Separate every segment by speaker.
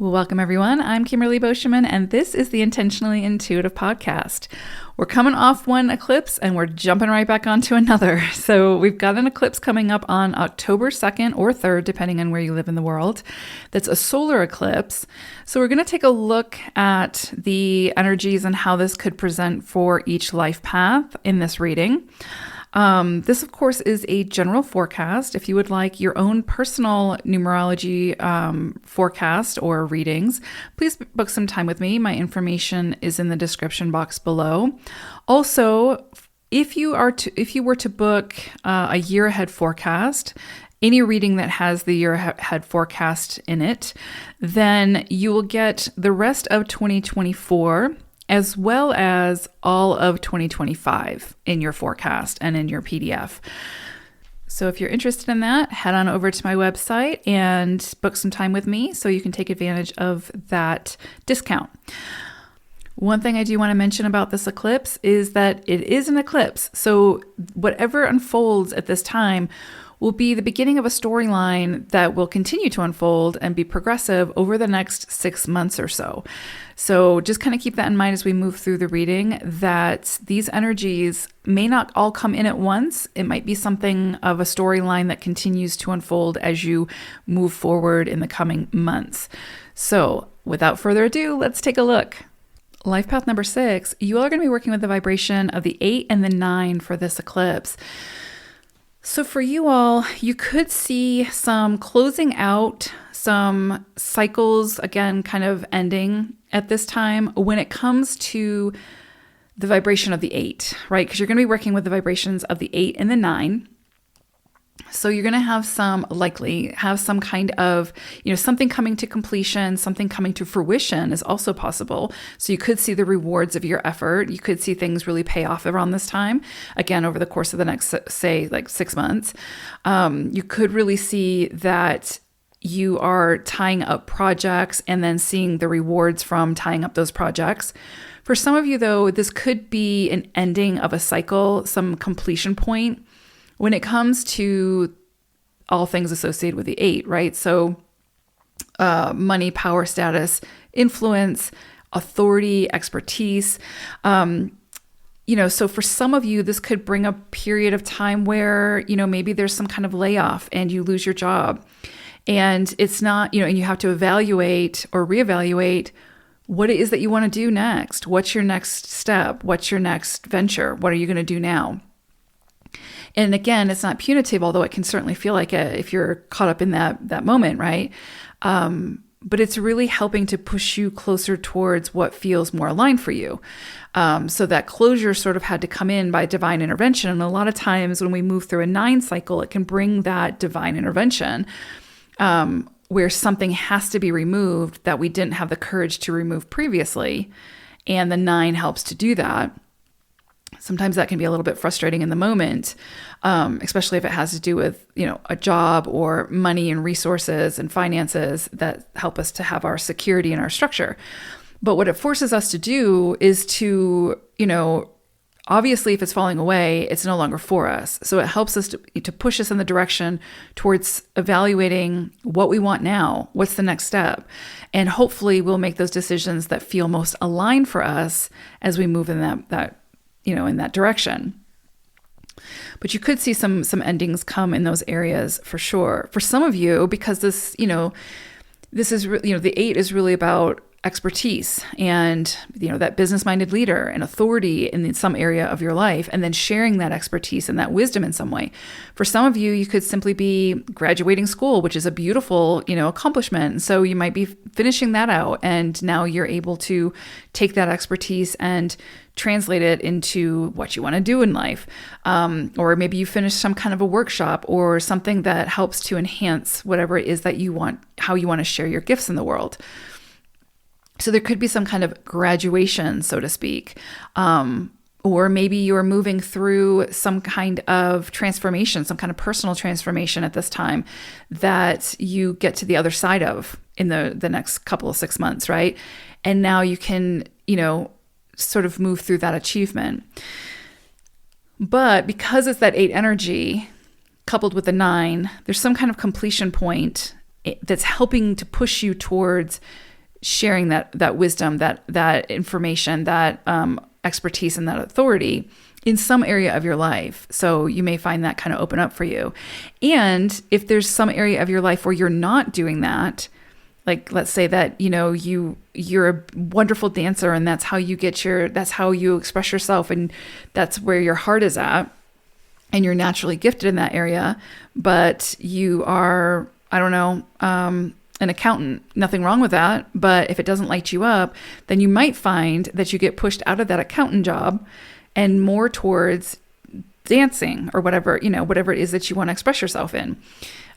Speaker 1: Welcome, everyone. I'm Kimberly Boscheman, and this is the Intentionally Intuitive podcast. We're coming off one eclipse, and we're jumping right back onto another. So we've got an eclipse coming up on October 2nd or 3rd, depending on where you live in the world. That's a solar eclipse. So we're going to take a look at the energies and how this could present for each life path in this reading. This, of course, is a general forecast. If you would like your own personal numerology forecast or readings, please book some time with me. My information is in the description box below. Also, if you were to book a year ahead forecast, any reading that has the year ahead forecast in it, then you will get the rest of 2024 as well as all of 2025 in your forecast and in your PDF. So if you're interested in that, head on over to my website and book some time with me so you can take advantage of that discount. One thing I do want to mention about this eclipse is that it is an eclipse. So whatever unfolds at this time will be the beginning of a storyline that will continue to unfold and be progressive over the next 6 months or so. So just kind of keep that in mind as we move through the reading, that these energies may not all come in at once. It might be something of a storyline that continues to unfold as you move forward in the coming months. So without further ado, let's take a look. Life path number 6, you all are going to be working with the vibration of the 8 and the 9 for this eclipse. So for you all, you could see some closing out, some cycles, again, kind of ending at this time when it comes to the vibration of the 8, right? Because you're going to be working with the vibrations of the 8 and the 9. So you're going to likely have some kind of, something coming to completion, something coming to fruition is also possible. So you could see the rewards of your effort. You could see things really pay off around this time. Again, over the course of the next, say, like 6 months, you could really see that you are tying up projects and then seeing the rewards from tying up those projects. For some of you, though, this could be an ending of a cycle, some completion point when it comes to all things associated with the 8, right? So money, power, status, influence, authority, expertise. So for some of you, this could bring a period of time where, maybe there's some kind of layoff and you lose your job. And it's not, and you have to evaluate or reevaluate what it is that you want to do next. What's your next step? What's your next venture? What are you going to do now? And again, it's not punitive, although it can certainly feel like it if you're caught up in that moment, right? But it's really helping to push you closer towards what feels more aligned for you. So that closure sort of had to come in by divine intervention. And a lot of times when we move through a 9 cycle, it can bring that divine intervention where something has to be removed that we didn't have the courage to remove previously. And the 9 helps to do that. Sometimes that can be a little bit frustrating in the moment, especially if it has to do with, a job or money and resources and finances that help us to have our security and our structure. But what it forces us to do is to, obviously if it's falling away, it's no longer for us. So it helps us to push us in the direction towards evaluating what we want now, what's the next step. And hopefully we'll make those decisions that feel most aligned for us as we move in that in that direction. But you could see some endings come in those areas for sure. For some of you, because this is, the 8 is really about expertise and, that business-minded leader and authority in some area of your life, and then sharing that expertise and that wisdom in some way. For some of you, you could simply be graduating school, which is a beautiful, accomplishment. So you might be finishing that out, and now you're able to take that expertise and translate it into what you want to do in life. Or maybe you finish some kind of a workshop or something that helps to enhance whatever it is that you want, how you want to share your gifts in the world. So there could be some kind of graduation, so to speak. Or maybe you're moving through some kind of transformation, some kind of personal transformation at this time that you get to the other side of in the next couple of 6 months, right? And now you can, sort of move through that achievement. But because it's that 8 energy coupled with the 9, there's some kind of completion point that's helping to push you towards sharing that wisdom, that information, that expertise, and that authority in some area of your life. So you may find that kind of open up for you. And if there's some area of your life where you're not doing that, like let's say that, you're a wonderful dancer and that's how you express yourself and that's where your heart is at and you're naturally gifted in that area, but you are, I don't know, an accountant, nothing wrong with that. But if it doesn't light you up, then you might find that you get pushed out of that accountant job and more towards dancing or whatever it is that you want to express yourself in.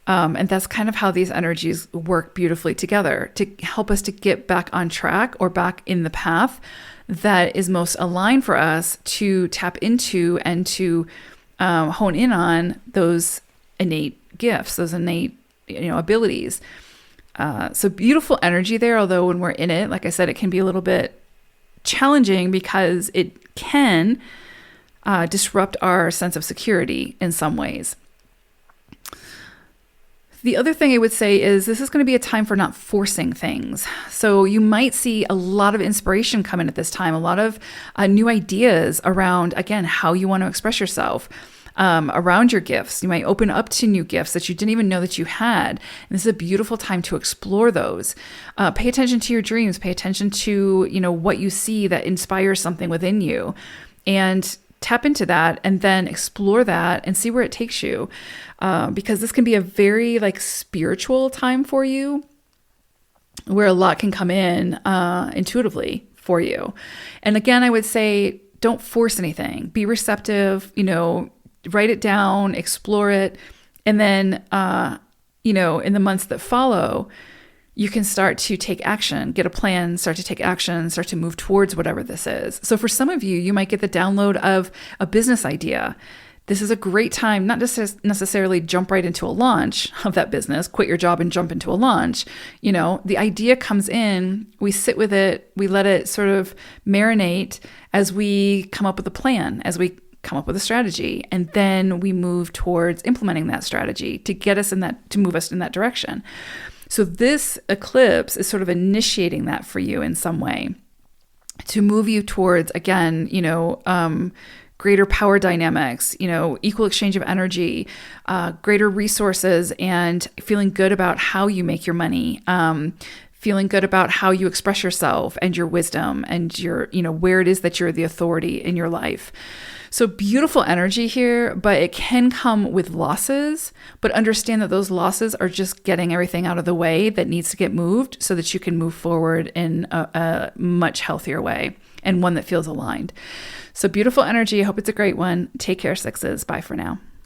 Speaker 1: And that's kind of how these energies work beautifully together to help us to get back on track or back in the path that is most aligned for us to tap into and to hone in on those innate gifts, those innate abilities. So beautiful energy there, although when we're in it, like I said, it can be a little bit challenging because it can disrupt our sense of security in some ways. The other thing I would say is this is going to be a time for not forcing things. So you might see a lot of inspiration come in at this time, a lot of new ideas around, again, how you want to express yourself, around your gifts. You might open up to new gifts that you didn't even know that you had. And this is a beautiful time to explore those. Pay attention to your dreams. Pay attention to, what you see that inspires something within you. And tap into that and then explore that and see where it takes you. Because this can be a very spiritual time for you where a lot can come in intuitively for you. And again, I would say, don't force anything. Be receptive, write it down, explore it. And then, in the months that follow, you can start to take action, get a plan, start to take action, start to move towards whatever this is. So for some of you, you might get the download of a business idea. This is a great time, not just necessarily jump right into a launch of that business, quit your job and jump into a launch. The idea comes in, we sit with it, we let it sort of marinate as we come up with a plan, as we come up with a strategy, and then we move towards implementing that strategy to get us to move us in that direction. So this eclipse is sort of initiating that for you in some way to move you towards, again, greater power dynamics, equal exchange of energy, greater resources, and feeling good about how you make your money, feeling good about how you express yourself and your wisdom and your, where it is that you're the authority in your life. So beautiful energy here, but it can come with losses, but understand that those losses are just getting everything out of the way that needs to get moved so that you can move forward in a much healthier way and one that feels aligned. So beautiful energy. I hope it's a great one. Take care, sixes. Bye for now.